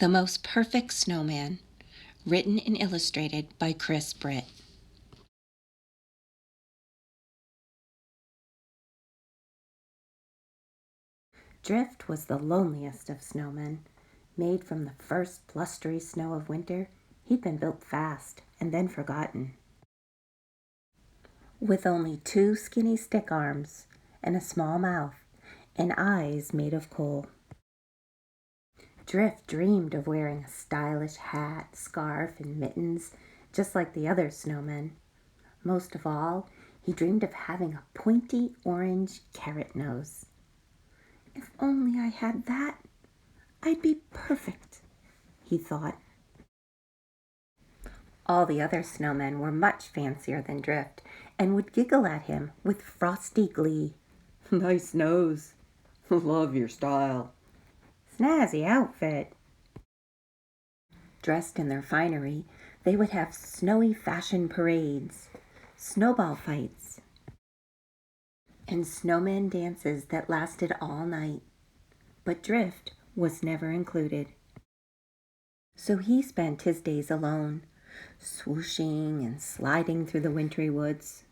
The Most Perfect Snowman, written and illustrated by Chris Britt. Drift was the loneliest of snowmen. Made from the first blustery snow of winter, he'd been built fast and then forgotten. With only 2 skinny stick arms and a small mouth and eyes made of coal. Drift dreamed of wearing a stylish hat, scarf, and mittens, just like the other snowmen. Most of all, he dreamed of having a pointy orange carrot nose. If only I had that, I'd be perfect, he thought. All the other snowmen were much fancier than Drift and would giggle at him with frosty glee. Nice nose. Love your style. Snazzy outfit. Dressed in their finery, they would have snowy fashion parades, snowball fights, and snowman dances that lasted all night. But Drift was never included. So he spent his days alone, swooshing and sliding through the wintry woods,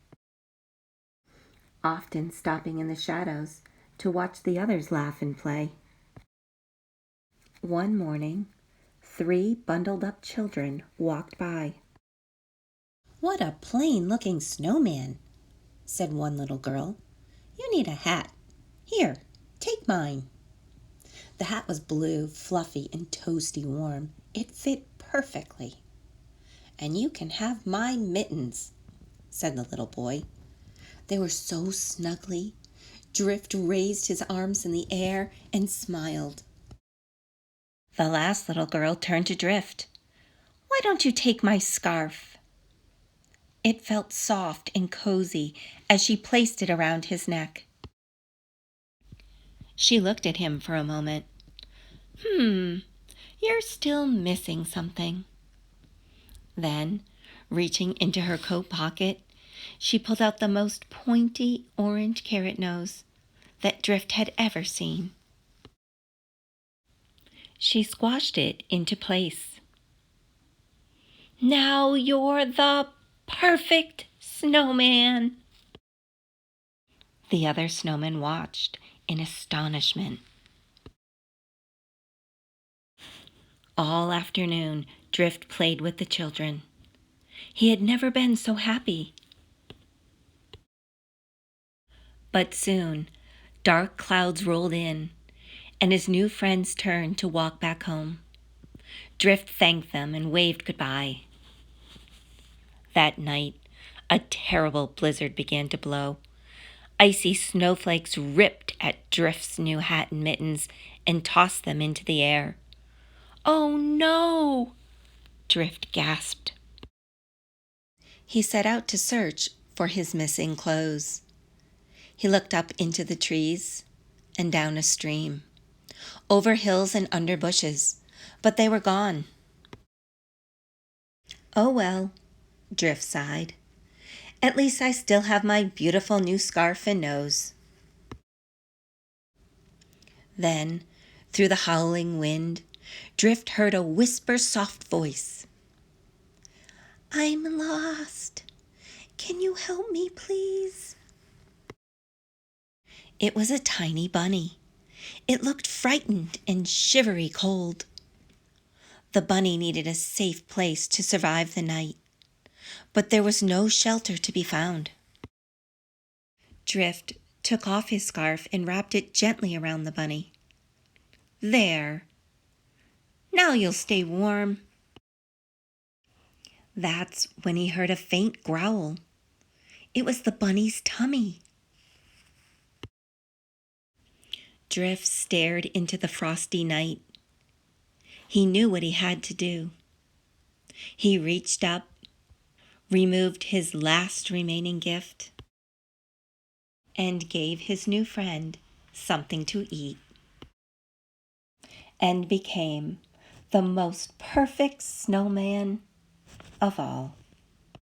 often stopping in the shadows to watch the others laugh and play. One morning, 3 bundled-up children walked by. "What a plain-looking snowman," said one little girl. "You need a hat. Here, take mine." The hat was blue, fluffy, and toasty warm. It fit perfectly. "And you can have my mittens," said the little boy. They were so snuggly. Drift raised his arms in the air and smiled. The last little girl turned to Drift. "Why don't you take my scarf?" It felt soft and cozy as she placed it around his neck. She looked at him for a moment. You're still missing something." Then, reaching into her coat pocket, she pulled out the most pointy orange carrot nose that Drift had ever seen. She squashed it into place. "Now you're the perfect snowman." The other snowmen watched in astonishment. All afternoon, Drift played with the children. He had never been so happy. But soon, dark clouds rolled in, and his new friends turned to walk back home. Drift thanked them and waved goodbye. That night, a terrible blizzard began to blow. Icy snowflakes ripped at Drift's new hat and mittens and tossed them into the air. "Oh no!" Drift gasped. He set out to search for his missing clothes. He looked up into the trees and down a stream, over hills and under bushes, but they were gone. "Oh well," Drift sighed. "At least I still have my beautiful new scarf and nose." Then, through the howling wind, Drift heard a whisper-soft voice. "I'm lost. Can you help me, please?" It was a tiny bunny. It looked frightened and shivery cold. The bunny needed a safe place to survive the night, but there was no shelter to be found. Drift took off his scarf and wrapped it gently around the bunny. "There. Now you'll stay warm." That's when he heard a faint growl. It was the bunny's tummy. Drift stared into the frosty night. He knew what he had to do. He reached up, removed his last remaining gift, and gave his new friend something to eat, and became the most perfect snowman of all.